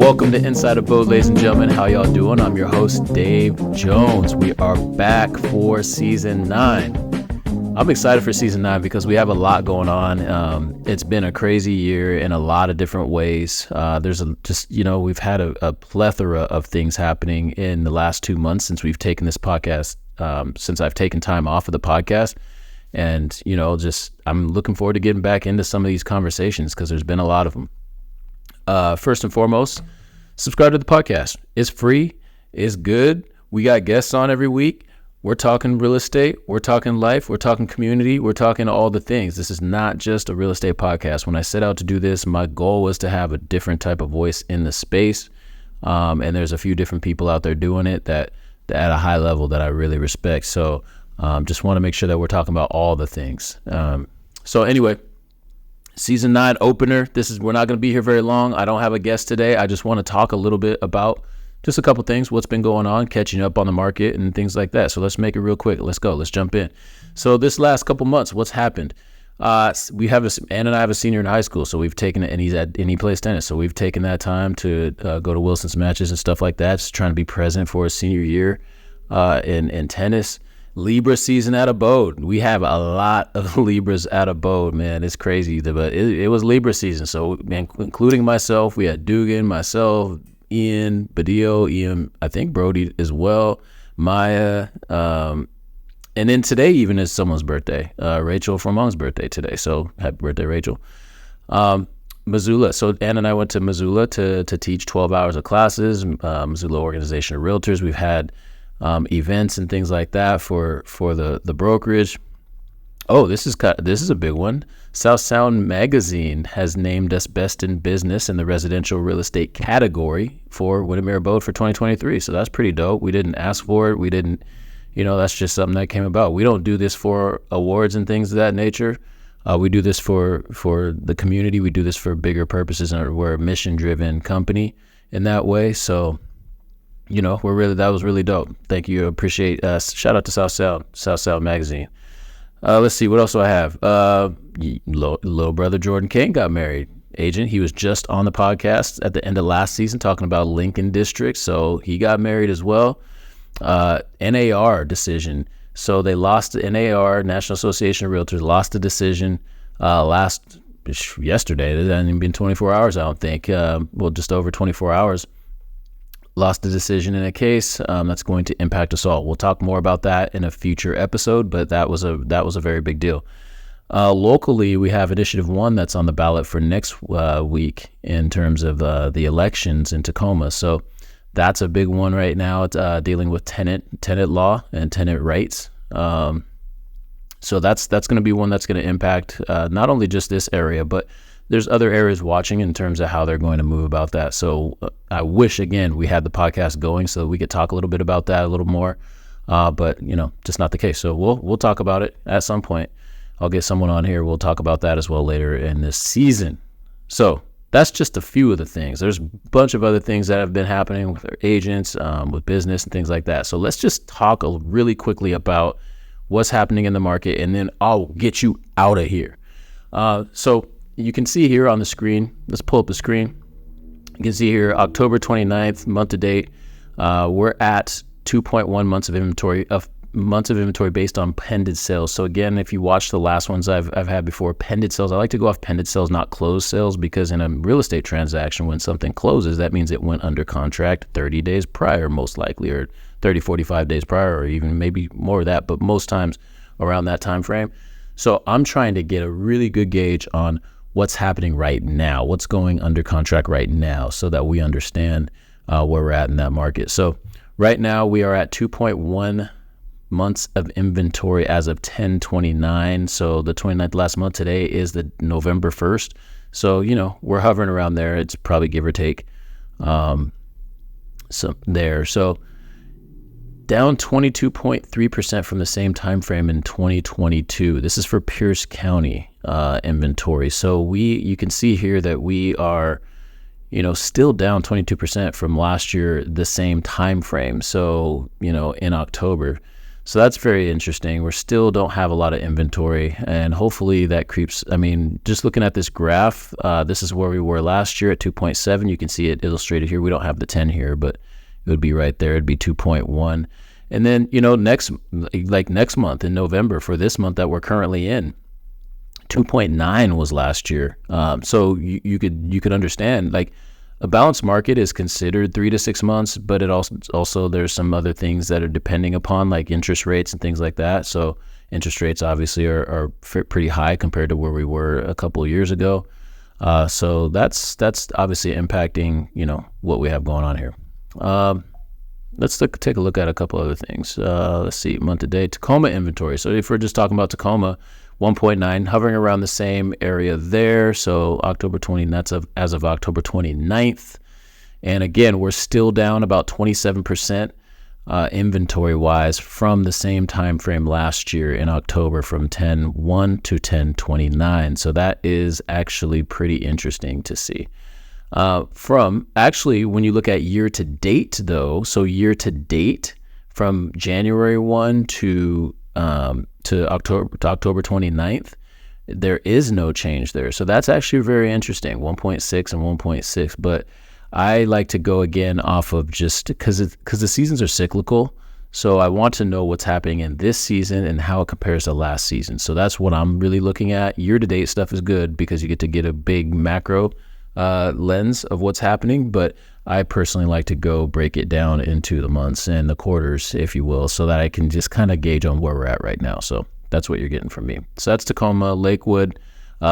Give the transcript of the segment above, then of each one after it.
Welcome to Inside Abode, ladies and gentlemen. How y'all doing? I'm your host, Dave Jones. We are back for season 9. I'm excited for season 9 because we have a lot going on. It's been a crazy year in a lot of different ways. We've had a plethora of things happening in the last 2 months since we've taken this podcast, since I've taken time off of the podcast. And, I'm looking forward to getting back into some of these conversations because there's been a lot of them. First and foremost, subscribe to the podcast. It's free. It's good. We got guests on every week. We're talking real estate. We're talking life. We're talking community. We're talking all the things. This is not just a real estate podcast. When I set out to do this, my goal was to have a different type of voice in the space. And there's a few different people out there doing it that at a high level that I really respect. So just want to make sure that we're talking about all the things. So anyway, Season 9 opener. We're not going to be here very long. I don't have a guest today. I just want to talk a little bit about just a couple things, what's been going on, catching up on the market and things like that. So let's make it real quick. Let's go. Let's jump in. So this last couple months, what's happened? Ann and I have a senior in high school, so we've taken it, and he plays tennis. So we've taken that time to go to Wilson's matches and stuff like that, just trying to be present for his senior year in tennis. Libra season at Abode. We have a lot of Libras at Abode, man. It's crazy, but it was Libra season. So, man, including myself, we had Dugan, myself, Ian, Badillo, Ian, I think Brody as well, Maya, and then today even is someone's birthday, Rachel from Mom's birthday today. So happy birthday, Rachel. Missoula. So Ann and I went to Missoula to teach 12 hours of classes. Missoula Organization of Realtors. We've had events and things like that for the brokerage. Oh, this is a big one. South Sound Magazine has named us best in business in the residential real estate category for Windermere Abode for 2023. So that's pretty dope. We didn't ask for it. We didn't, that's just something that came about. We don't do this for awards and things of that nature. We do this for the community. We do this for bigger purposes, and we're a mission-driven company in that way. So, that was really dope. Thank you. Appreciate shout out to South Sound Magazine. Let's see, what else do I have? Little brother Jordan Kane got married. Agent, he was just on the podcast at the end of last season talking about Lincoln District, so he got married as well. NAR decision. So they lost the NAR, National Association of Realtors, lost the decision yesterday. It hasn't even been 24 hours, I don't think. Just over 24 hours. Lost the decision in a case that's going to impact us all. We'll talk more about that in a future episode, but that was a very big deal. Locally, we have Initiative 1 that's on the ballot for next week in terms of the elections in Tacoma. So that's a big one right now. It's dealing with tenant law and tenant rights. So that's going to be one that's going to impact not only just this area, but there's other areas watching in terms of how they're going to move about that. So I wish, again, we had the podcast going so that we could talk a little bit about that a little more. But, just not the case. So we'll talk about it at some point. I'll get someone on here. We'll talk about that as well later in this season. So that's just a few of the things. There's a bunch of other things that have been happening with our agents, with business and things like that. So let's just talk really quickly about what's happening in the market, and then I'll get you out of here. So you can see here on the screen, let's pull up the screen. You can see here, October 29th, month to date, we're at 2.1 months of inventory based on pended sales. So again, if you watch the last ones I've had before, pended sales, I like to go off pended sales, not closed sales, because in a real estate transaction, when something closes, that means it went under contract 30 days prior, most likely, or 30, 45 days prior, or even maybe more of that, but most times around that time frame. So I'm trying to get a really good gauge on what's happening right now, what's going under contract right now, so that we understand where we're at in that market. So right now we are at 2.1 months of inventory as of 10/29. So the 29th last month, today is the November 1st. So, we're hovering around there. It's probably give or take there. So down 22.3% from the same time frame in 2022. This is for Pierce County inventory. So you can see here that we are, still down 22% from last year, the same time frame. So, in October. So that's very interesting. We still don't have a lot of inventory, and hopefully that creeps. I mean, just looking at this graph, this is where we were last year at 2.7. You can see it illustrated here. We don't have the 10 here, but it would be right there. It'd be 2.1. And then, next month in November, for this month that we're currently in, 2.9 was last year. So you could understand, like, a balanced market is considered 3 to 6 months, but it also there's some other things that are depending upon, like interest rates and things like that. So interest rates obviously are pretty high compared to where we were a couple of years ago. So that's obviously impacting, what we have going on here. Let's take a look at a couple other things. Let's see, month to date, Tacoma inventory. So if we're just talking about Tacoma, 1.9, hovering around the same area there. So October 20, that's as of October 29th. And again, we're still down about 27% inventory-wise from the same time frame last year in October, from 10/1 to 10/29. So that is actually pretty interesting to see. When you look at year to date, though, so year to date from January 1 to October 29th, there is no change there. So that's actually very interesting, 1.6 and 1.6. But I like to go again off of just because the seasons are cyclical. So I want to know what's happening in this season and how it compares to last season. So that's what I'm really looking at. Year to date stuff is good because you get a big macro lens of what's happening, but I personally like to go break it down into the months and the quarters, if you will, so that I can just kind of gauge on where we're at right now. So that's what you're getting from me. So that's Tacoma. Lakewood,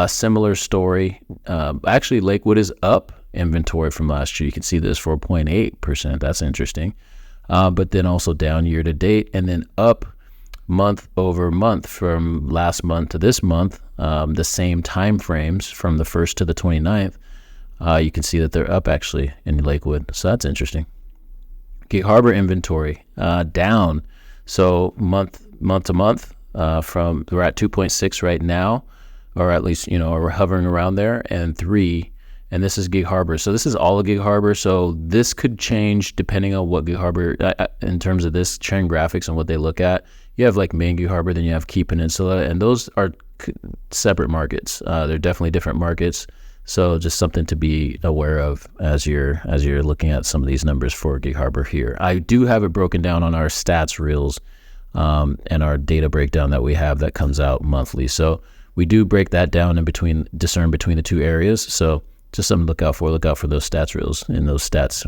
similar story. Actually, Lakewood is up inventory from last year. You can see this, 4.8%. That's interesting. But then also down year to date, and then up month over month from last month to this month, the same time frames from the 1st to the 29th. You can see that they're up actually in Lakewood. So that's interesting. Gig Harbor inventory down. So month to month, we're at 2.6 right now, or at least, we're hovering around there, and 3. And this is Gig Harbor. So this is all of Gig Harbor. So this could change depending on what Gig Harbor, in terms of this trend graphics and what they look at. You have like main Gig Harbor, then you have Key Peninsula, and those are separate markets. They're definitely different markets. So just something to be aware of as you're looking at some of these numbers for Gig Harbor here. I do have it broken down on our stats reels and our data breakdown that we have that comes out monthly. So we do break that down discern between the two areas. So just something to look out for. Look out for those stats reels and those stats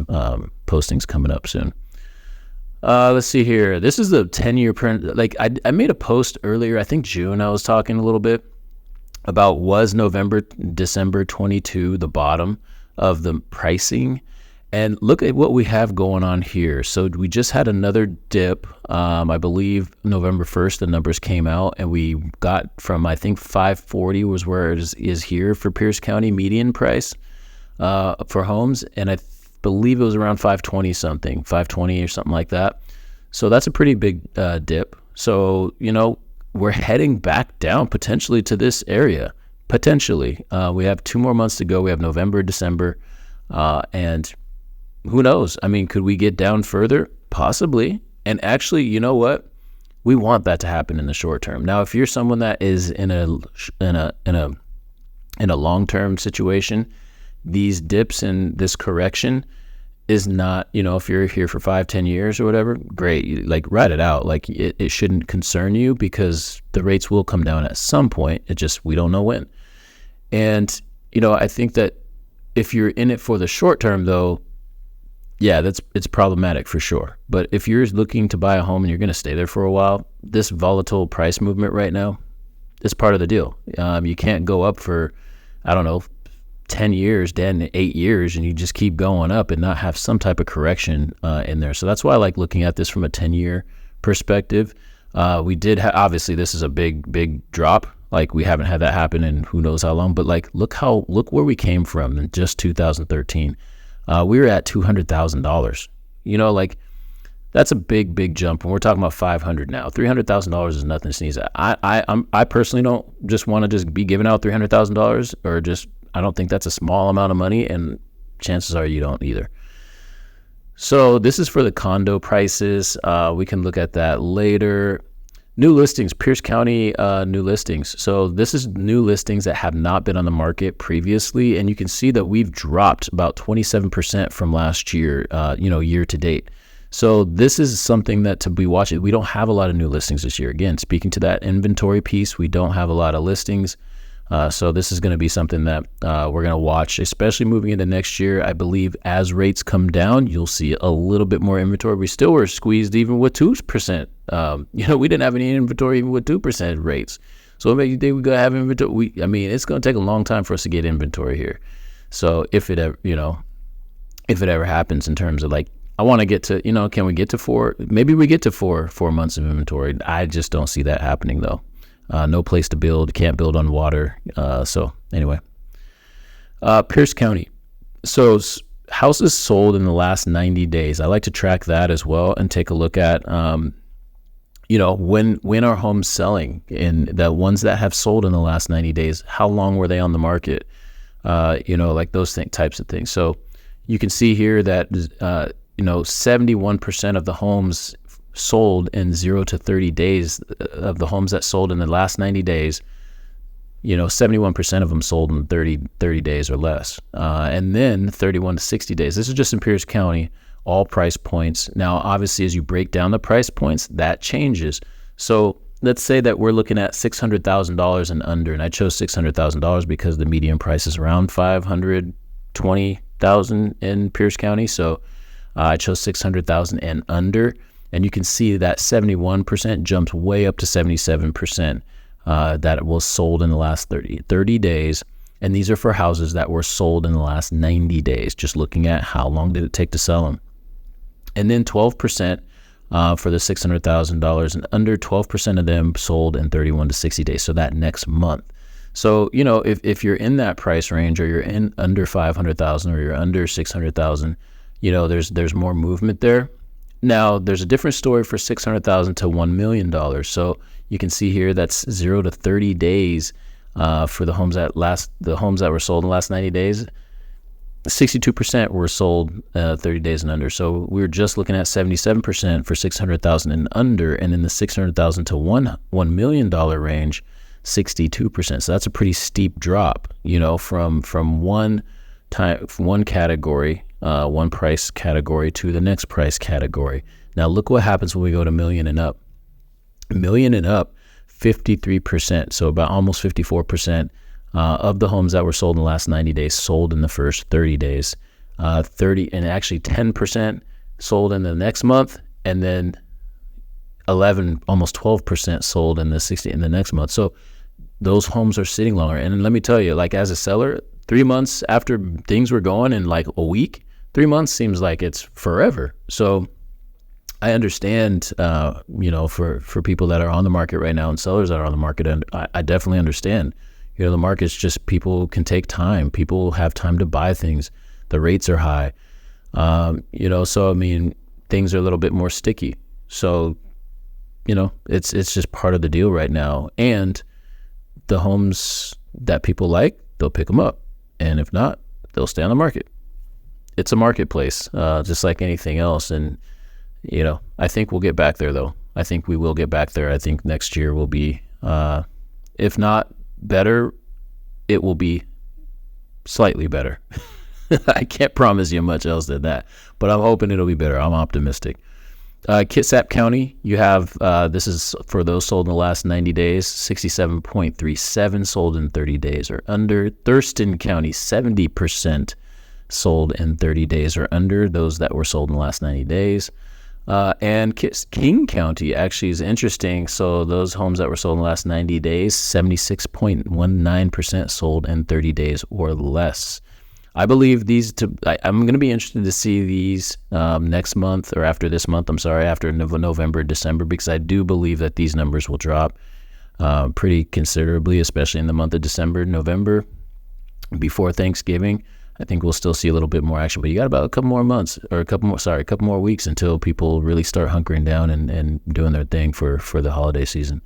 postings coming up soon. Let's see here. This is the 10-year print. Like I made a post earlier, I think June, I was talking a little bit about was December 22 the bottom of the pricing. And look at what we have going on here. So we just had another dip. I believe November 1st, the numbers came out, and we got from, I think 540 was where it is here for Pierce County median price for homes. And I believe it was around 520 or something like that. So that's a pretty big dip. So, we're heading back down potentially to this area. Potentially. We have 2 more months to go. We have November, December, and who knows? I mean, could we get down further? Possibly. And actually, you know what? We want that to happen in the short term. Now, if you're someone that is in a long-term situation, these dips and this correction is not, if you're here for 5-10 years or whatever, great, like ride it out. Like it shouldn't concern you because the rates will come down at some point. We don't know when. And, I think that if you're in it for the short term though, yeah, it's problematic for sure. But if you're looking to buy a home and you're going to stay there for a while, this volatile price movement right now is part of the deal. You can't go up for, 10 years, 8 years, and you just keep going up and not have some type of correction in there. So that's why I like looking at this from a 10-year perspective. We did obviously this is a big drop. Like we haven't had that happen in who knows how long, but like look where we came from in just 2013. We were at $200,000. Like that's a big jump, and we're talking about $500 now. $300,000 is nothing to sneeze at. I personally don't just want to just be giving out $300,000 or just. I don't think that's a small amount of money, and chances are you don't either. So this is for the condo prices. We can look at that later. New listings, Pierce County new listings. So this is new listings that have not been on the market previously. And you can see that we've dropped about 27% from last year, year to date. So this is something that to be watching. We don't have a lot of new listings this year. Again, speaking to that inventory piece, we don't have a lot of listings. So this is going to be something that we're going to watch, especially moving into next year. I believe as rates come down, you'll see a little bit more inventory. We still were squeezed even with 2%. We didn't have any inventory even with 2% rates. So maybe you think we're going to have inventory? It's going to take a long time for us to get inventory here. So if it ever happens in terms of like, I want to get to, can we get to 4? Maybe we get to 4 months of inventory. I just don't see that happening though. No place to build, can't build on water. So anyway, Pierce County. So houses sold in the last 90 days. I like to track that as well and take a look at, when are homes selling, and the ones that have sold in the last 90 days, how long were they on the market? Like those types of things. So you can see here that, 71% of the homes sold in 0 to 30 days of the homes that sold in the last 90 days, 71% of them sold in 30 days or less. And then 31 to 60 days. This is just in Pierce County, all price points. Now, obviously, as you break down the price points, that changes. So let's say that we're looking at $600,000 and under, and I chose $600,000 because the median price is around $520,000 in Pierce County. So I chose $600,000 and under. And you can see that 71% jumped way up to 77% that was sold in the last 30 days. And these are for houses that were sold in the last 90 days, just looking at how long did it take to sell them. And then 12% for the $600,000 and under, 12% of them sold in 31 to 60 days. So that next month. So, if you're in that price range, or you're in under 500,000 or you're under 600,000, there's more movement there. Now, there's a different story for $600,000 to $1 million. So you can see here that's 0 to 30 days for the homes that were sold in the last 90 days. 62% were sold 30 days and under. So we were just looking at 77% for $600,000 and under, and in the $600,000 to $1 million range, 62%. So that's a pretty steep drop, from one category. One price category to the next price category. Now look what happens when we go to million and up. Million and up, 53%. So about almost 54% of the homes that were sold in the last 90 days sold in the first 30 days. 10% sold in the next month, and then 11, almost 12% sold in the next month. So those homes are sitting longer. And let me tell you, like as a seller, 3 months after things were going in like a week, 3 months seems like it's forever. So I understand, for people that are on the market right now and sellers that are on the market, and I definitely understand. The market's just, people can take time. People have time to buy things. The rates are high. So things are a little bit more sticky. So, it's just part of the deal right now. And the homes that people like, they'll pick them up. And if not, they'll stay on the market. It's a marketplace, just like anything else. And, I think we'll get back there, though. I think we will get back there. I think next year will be, if not better, it will be slightly better. I can't promise you much else than that, but I'm hoping it'll be better. I'm optimistic. Kitsap County, you have, this is for those sold in the last 90 days, 67.37 sold in 30 days or under. Thurston County, 70% sold in 30 days or under, those that were sold in the last 90 days. And King County actually is interesting. So those homes that were sold in the last 90 days, 76.19% sold in 30 days or less. I believe I'm going to be interested to see these next month, or after this month, after November, December, because I do believe that these numbers will drop pretty considerably, especially in the month of December, November, before Thanksgiving. I think we'll still see a little bit more action, but you got about a couple more weeks until people really start hunkering down and doing their thing for the holiday season.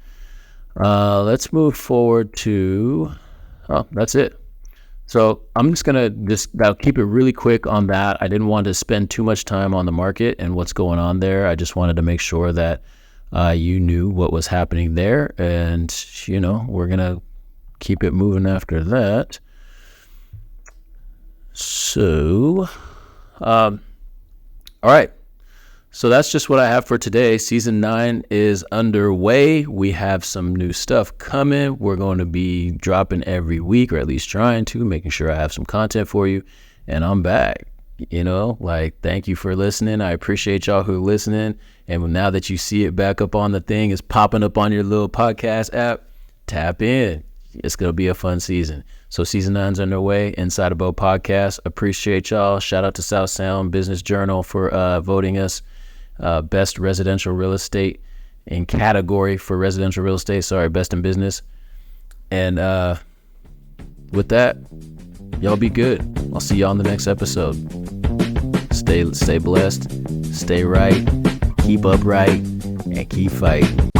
Let's move forward to, that's it. So I'm just gonna I'll keep it really quick on that. I didn't want to spend too much time on the market and what's going on there. I just wanted to make sure that you knew what was happening there, and we're gonna keep it moving after that. So, all right. So that's just what I have for today. Season 9 is underway. We have some new stuff coming. We're going to be dropping every week, or at least trying to, making sure I have some content for you. And I'm back. Thank you for listening. I appreciate y'all who are listening. And now that you see it back up on the thing, it's popping up on your little podcast app, tap in. It's going to be a fun season. So season 9's underway. Inside Abode podcast. Appreciate y'all. Shout out to South Sound Business Journal for voting us best residential real estate in category for residential real estate. Best in business. And with that, y'all be good. I'll see y'all in the next episode. Stay blessed. Stay right. Keep upright. And keep fighting.